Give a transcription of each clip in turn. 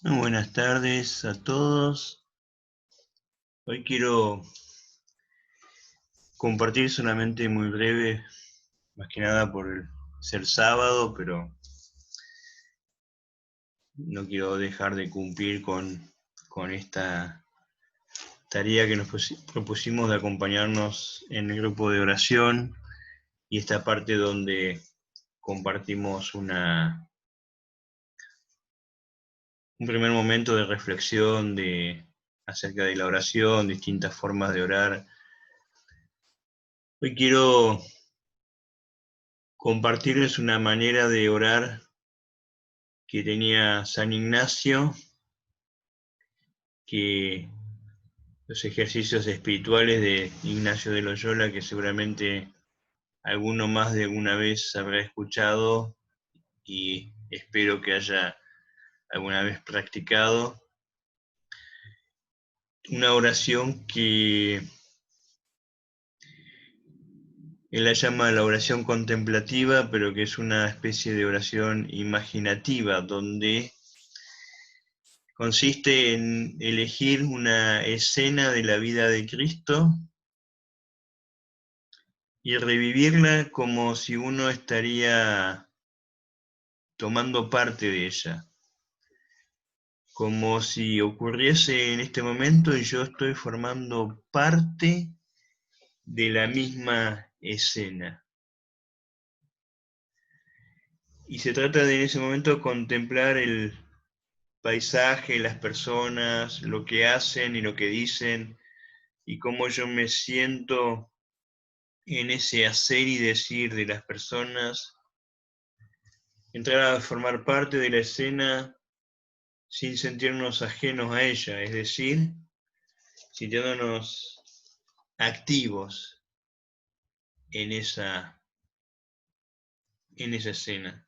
Muy buenas tardes a todos. Hoy quiero compartir solamente muy breve, más que nada por ser sábado, pero no quiero dejar de cumplir con esta tarea que nos propusimos de acompañarnos en el grupo de oración y esta parte donde compartimos un primer momento de reflexión acerca de la oración, distintas formas de orar. Hoy quiero compartirles una manera de orar que tenía San Ignacio, que los ejercicios espirituales de Ignacio de Loyola, que seguramente alguno más de alguna vez habrá escuchado y espero que haya alguna vez practicado. Una oración que él la llama la oración contemplativa, pero que es una especie de oración imaginativa, donde consiste en elegir una escena de la vida de Cristo y revivirla como si uno estaría tomando parte de ella, como si ocurriese en este momento y yo estoy formando parte de la misma escena. Y se trata de en ese momento contemplar el paisaje, las personas, lo que hacen y lo que dicen, y cómo yo me siento en ese hacer y decir de las personas, entrar a formar parte de la escena sin sentirnos ajenos a ella, es decir, sintiéndonos activos en esa escena.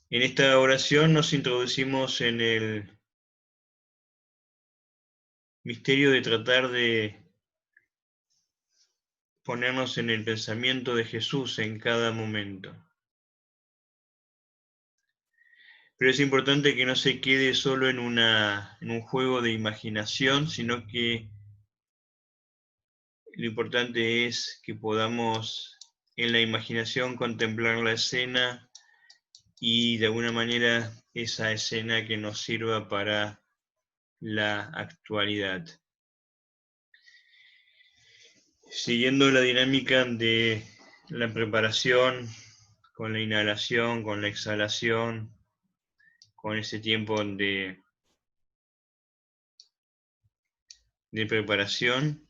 En esta oración nos introducimos en el misterio de tratar de ponernos en el pensamiento de Jesús en cada momento. Pero es importante que no se quede solo en un juego de imaginación, sino que lo importante es que podamos en la imaginación contemplar la escena y de alguna manera esa escena que nos sirva para la actualidad. Siguiendo la dinámica de la preparación, con la inhalación, con la exhalación, con ese tiempo de preparación,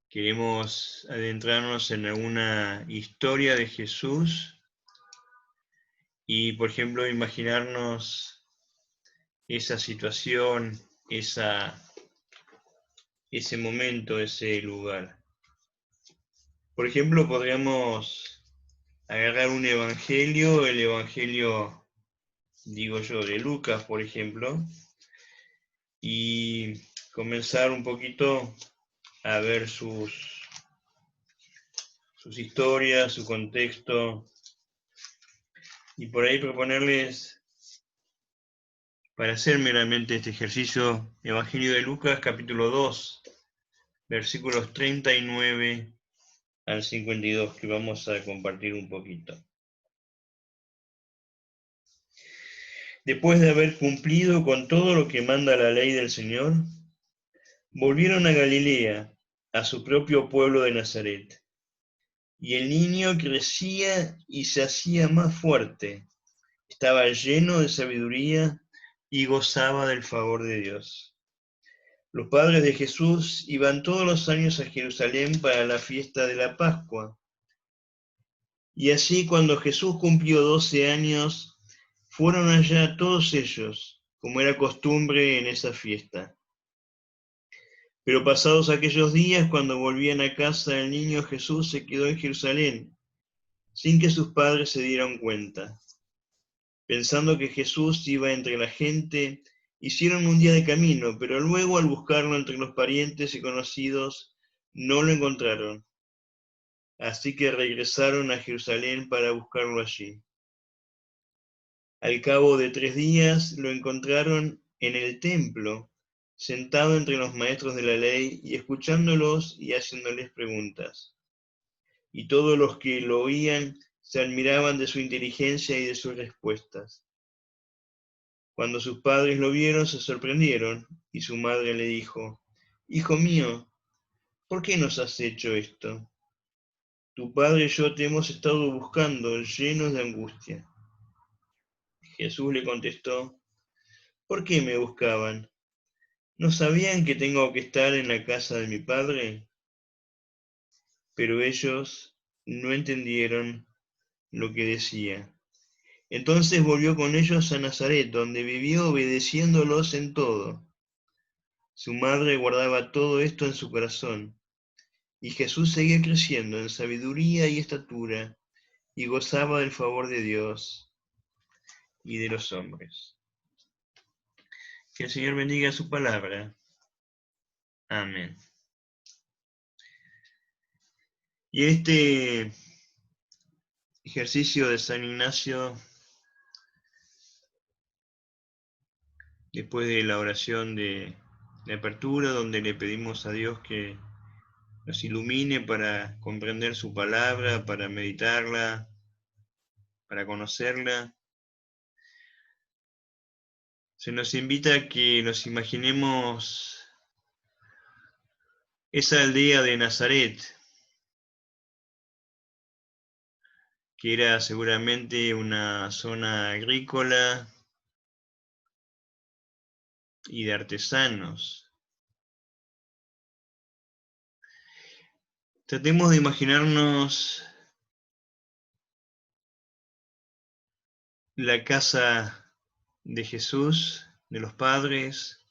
queremos adentrarnos en alguna historia de Jesús y, por ejemplo, imaginarnos esa situación, ese momento, ese lugar. Por ejemplo, podríamos agarrar un evangelio, el evangelio, digo yo, de Lucas, por ejemplo, y comenzar un poquito a ver sus historias, su contexto, y por ahí proponerles, para hacer meramente este ejercicio, Evangelio de Lucas, capítulo 2, versículos 39 al 52, que vamos a compartir un poquito. Después de haber cumplido con todo lo que manda la ley del Señor, volvieron a Galilea, a su propio pueblo de Nazaret. Y el niño crecía y se hacía más fuerte, estaba lleno de sabiduría y gozaba del favor de Dios. Los padres de Jesús iban todos los años a Jerusalén para la fiesta de la Pascua. Y así cuando Jesús cumplió 12 años, fueron allá todos ellos, como era costumbre en esa fiesta. Pero pasados aquellos días, cuando volvían a casa, el niño Jesús se quedó en Jerusalén, sin que sus padres se dieran cuenta. Pensando que Jesús iba entre la gente, hicieron un día de camino, pero luego al buscarlo entre los parientes y conocidos, no lo encontraron. Así que regresaron a Jerusalén para buscarlo allí. Al cabo de 3 días lo encontraron en el templo, sentado entre los maestros de la ley y escuchándolos y haciéndoles preguntas. Y todos los que lo oían se admiraban de su inteligencia y de sus respuestas. Cuando sus padres lo vieron, se sorprendieron, y su madre le dijo: Hijo mío, ¿por qué nos has hecho esto? Tu padre y yo te hemos estado buscando, llenos de angustia. Jesús le contestó: ¿Por qué me buscaban? ¿No sabían que tengo que estar en la casa de mi padre? Pero ellos no entendieron lo que decía. Entonces volvió con ellos a Nazaret, donde vivió obedeciéndolos en todo. Su madre guardaba todo esto en su corazón, y Jesús seguía creciendo en sabiduría y estatura, y gozaba del favor de Dios y de los hombres. Que el Señor bendiga su palabra. Amén. Y este ejercicio de San Ignacio, después de la oración de apertura, donde le pedimos a Dios que nos ilumine para comprender su palabra, para meditarla, para conocerla, se nos invita a que nos imaginemos esa aldea de Nazaret, que era seguramente una zona agrícola y de artesanos. Tratemos de imaginarnos la casa de Jesús, de los padres.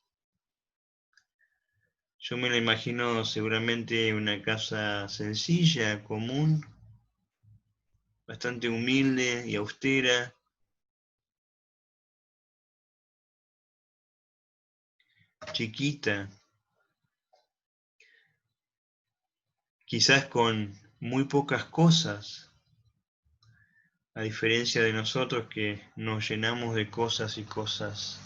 Yo me la imagino seguramente una casa sencilla, común, bastante humilde y austera, chiquita, quizás con muy pocas cosas, a diferencia de nosotros que nos llenamos de cosas y cosas.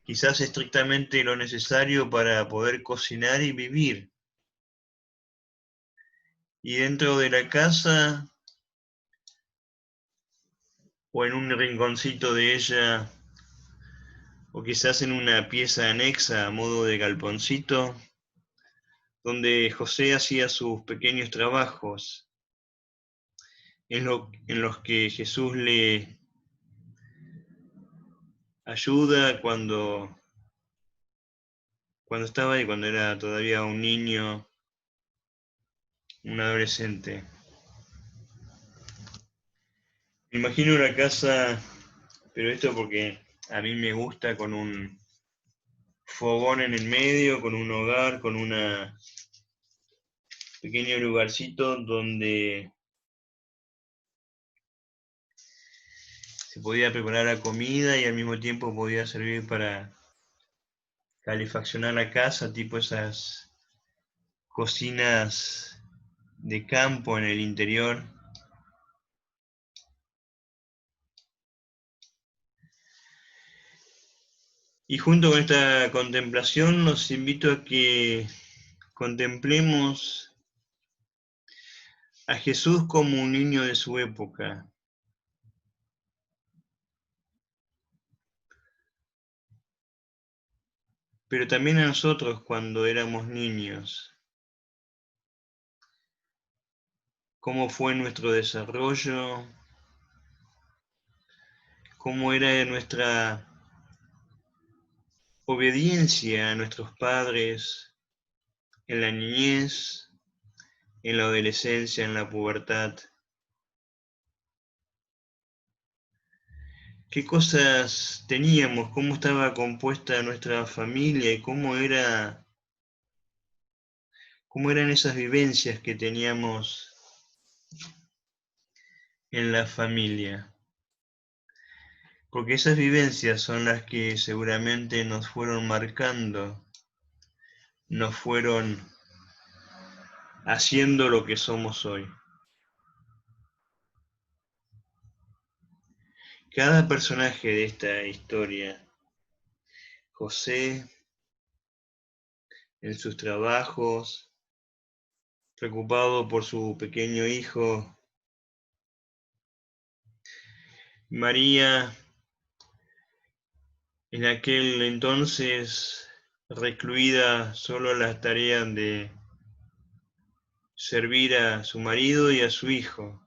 Quizás estrictamente lo necesario para poder cocinar y vivir. Y dentro de la casa, o en un rinconcito de ella, o quizás en una pieza anexa a modo de galponcito, donde José hacía sus pequeños trabajos, en los que Jesús le ayuda cuando estaba y cuando era todavía un niño, un adolescente. Me imagino una casa, pero esto porque a mí me gusta, con un fogón en el medio, con un hogar, con un pequeño lugarcito donde se podía preparar la comida y al mismo tiempo podía servir para calefaccionar la casa, tipo esas cocinas de campo en el interior. Y junto con esta contemplación los invito a que contemplemos a Jesús como un niño de su época. Pero también a nosotros cuando éramos niños. Cómo fue nuestro desarrollo, cómo era nuestra obediencia a nuestros padres en la niñez, en la adolescencia, en la pubertad. ¿Qué cosas teníamos? ¿Cómo estaba compuesta nuestra familia? ¿Y cómo eran esas vivencias que teníamos en la familia? Porque esas vivencias son las que seguramente nos fueron marcando, nos fueron haciendo lo que somos hoy. Cada personaje de esta historia, José en sus trabajos, preocupado por su pequeño hijo, María en aquel entonces recluida solo a las tareas de servir a su marido y a su hijo,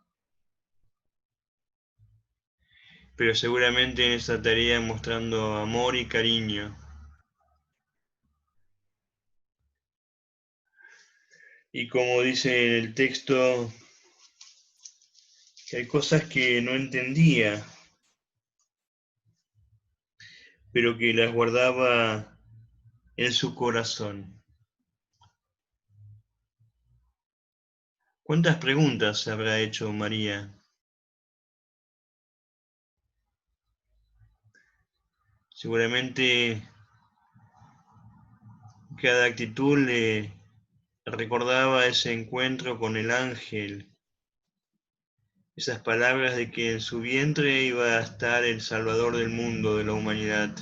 pero seguramente en esa tarea mostrando amor y cariño. Y como dice en el texto, que hay cosas que no entendía, pero que las guardaba en su corazón. ¿Cuántas preguntas se habrá hecho María? Seguramente cada actitud le recordaba ese encuentro con el ángel, esas palabras de que en su vientre iba a estar el Salvador del mundo, de la humanidad.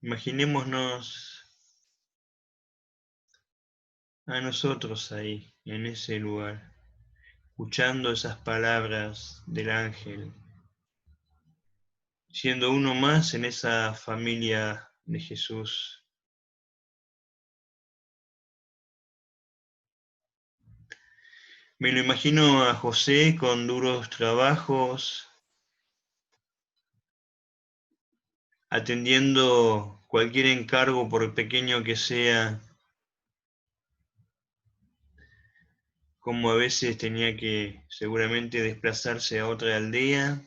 Imaginémonos a nosotros ahí, en ese lugar, escuchando esas palabras del ángel, siendo uno más en esa familia de Jesús. Me lo imagino a José con duros trabajos, atendiendo cualquier encargo, por pequeño que sea, como a veces tenía que seguramente desplazarse a otra aldea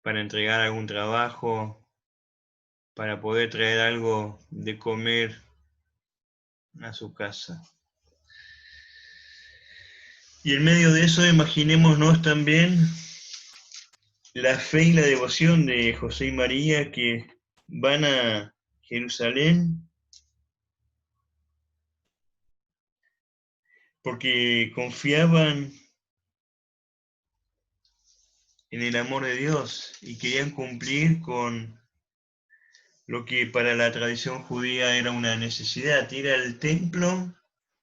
para entregar algún trabajo, para poder traer algo de comer a su casa. Y en medio de eso, imaginémonos también la fe y la devoción de José y María que van a Jerusalén porque confiaban en el amor de Dios y querían cumplir con lo que para la tradición judía era una necesidad, ir al templo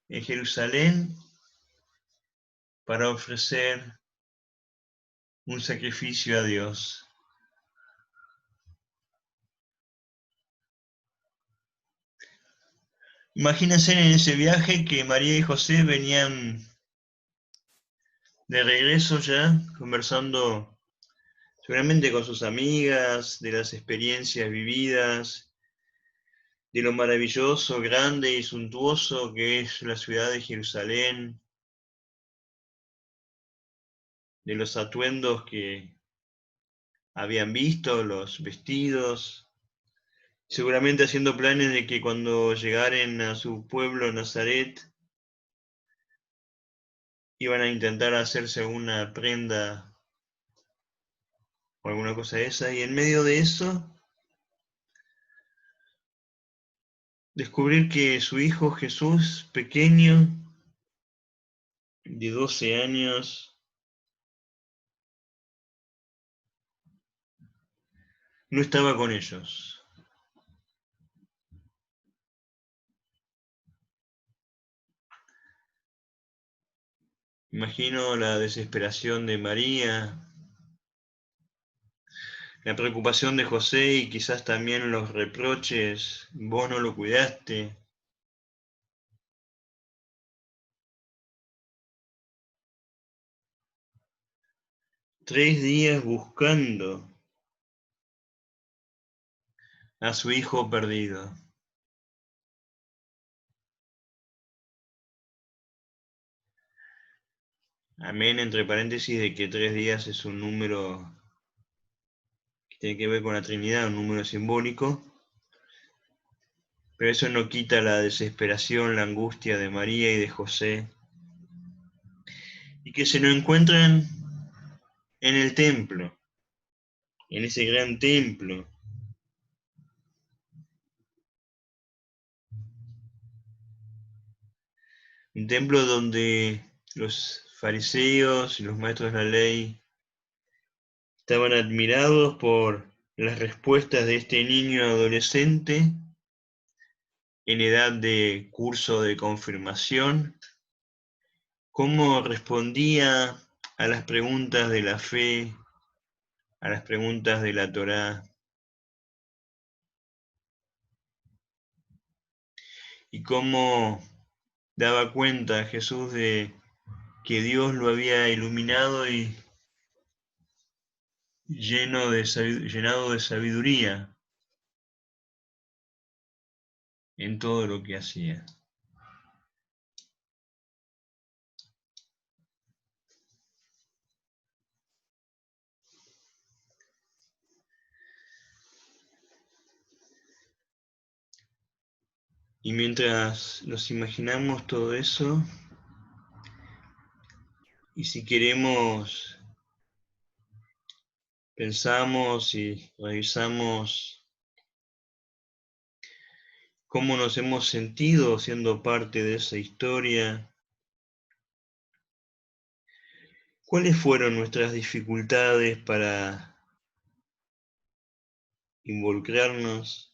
en Jerusalén para ofrecer un sacrificio a Dios. Imagínense en ese viaje que María y José venían de regreso ya, conversando seguramente con sus amigas, de las experiencias vividas, de lo maravilloso, grande y suntuoso que es la ciudad de Jerusalén, de los atuendos que habían visto, los vestidos, seguramente haciendo planes de que cuando llegaren a su pueblo Nazaret iban a intentar hacerse una prenda o alguna cosa de esa, y en medio de eso descubrir que su hijo Jesús, pequeño, de 12 años, no estaba con ellos. Imagino la desesperación de María, la preocupación de José y quizás también los reproches, vos no lo cuidaste. 3 días buscando a su hijo perdido. Amén, entre paréntesis, de que 3 días es un número que tiene que ver con la Trinidad, un número simbólico, pero eso no quita la desesperación, la angustia de María y de José, y que se lo encuentran en el templo, en ese gran templo, Un templo donde los fariseos y los maestros de la ley estaban admirados por las respuestas de este niño adolescente en edad de curso de confirmación, cómo respondía a las preguntas de la fe, a las preguntas de la Torá, y cómo daba cuenta a Jesús de que Dios lo había iluminado y llenado de sabiduría en todo lo que hacía. Y mientras nos imaginamos todo eso, y si queremos, pensamos y revisamos cómo nos hemos sentido siendo parte de esa historia, cuáles fueron nuestras dificultades para involucrarnos.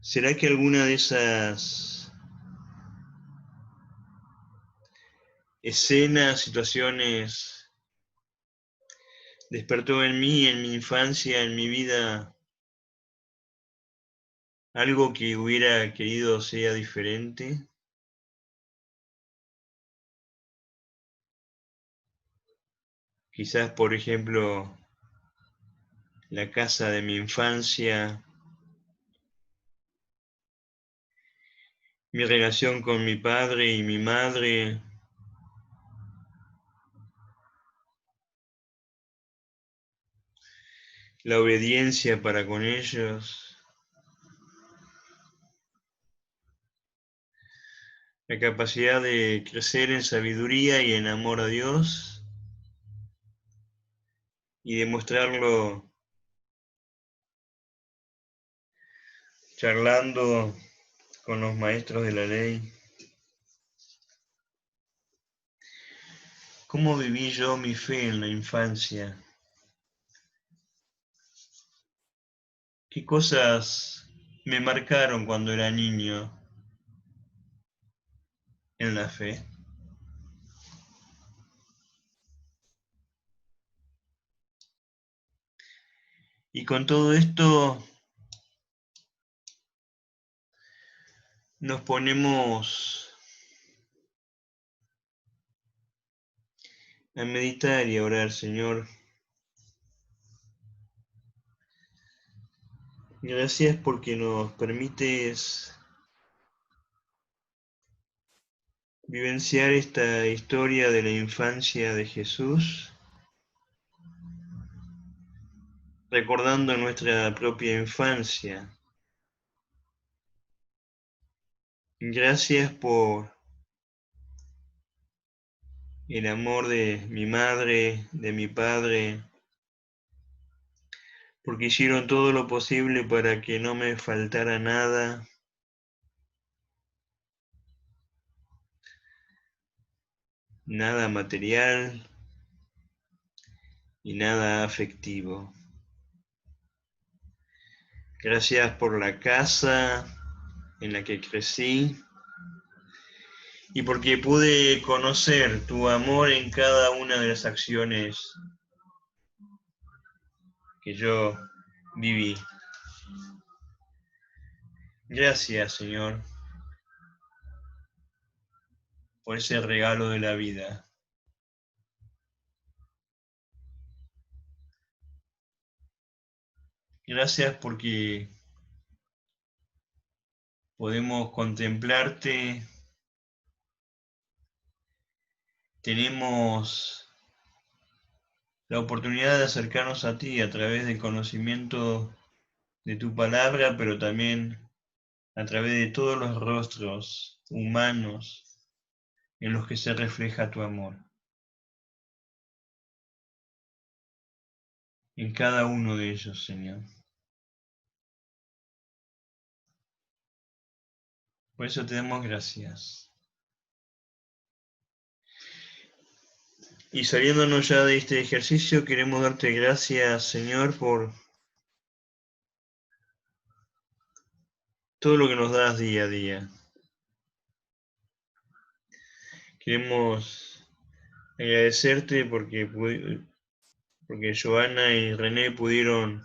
¿Será que alguna de esas escenas, situaciones, despertó en mí, en mi infancia, en mi vida, algo que hubiera querido sea diferente? Quizás, por ejemplo, la casa de mi infancia, mi relación con mi padre y mi madre, la obediencia para con ellos, la capacidad de crecer en sabiduría y en amor a Dios y demostrarlo charlando con los maestros de la ley. ¿Cómo viví yo mi fe en la infancia? ¿Qué cosas me marcaron cuando era niño en la fe? Y con todo esto nos ponemos a meditar y a orar, Señor. Gracias porque nos permites vivenciar esta historia de la infancia de Jesús, recordando nuestra propia infancia. Gracias por el amor de mi madre, de mi padre, porque hicieron todo lo posible para que no me faltara nada, nada material y nada afectivo. Gracias por la casa en la que crecí y porque pude conocer tu amor en cada una de las acciones que yo viví. Gracias, Señor, por ese regalo de la vida. Gracias porque podemos contemplarte, tenemos la oportunidad de acercarnos a ti a través del conocimiento de tu palabra, pero también a través de todos los rostros humanos en los que se refleja tu amor. En cada uno de ellos, Señor. Por eso te damos gracias. Y saliéndonos ya de este ejercicio, queremos darte gracias, Señor, por todo lo que nos das día a día. Queremos agradecerte porque Joana y René pudieron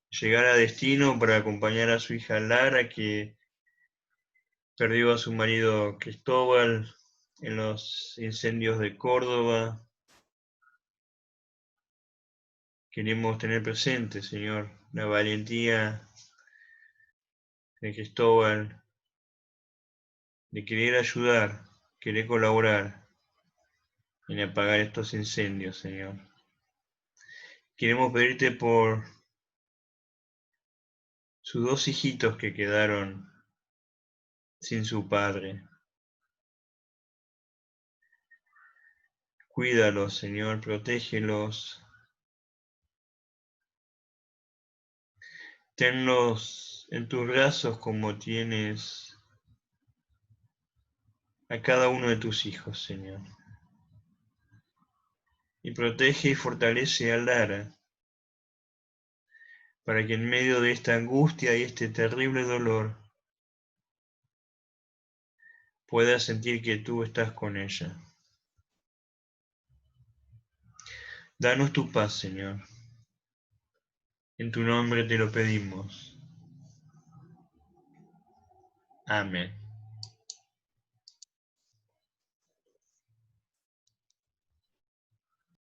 llegar a destino para acompañar a su hija Lara, que perdió a su marido Cristóbal en los incendios de Córdoba. Queremos tener presente, Señor, la valentía de Cristóbal de querer ayudar, querer colaborar en apagar estos incendios, Señor. Queremos pedirte por sus dos hijitos que quedaron sin su padre. Cuídalos, Señor, protégelos. Tenlos en tus brazos como tienes a cada uno de tus hijos, Señor. Y protege y fortalece a Lara, para que en medio de esta angustia y este terrible dolor pueda sentir que tú estás con ella. Danos tu paz, Señor. En tu nombre te lo pedimos. Amén.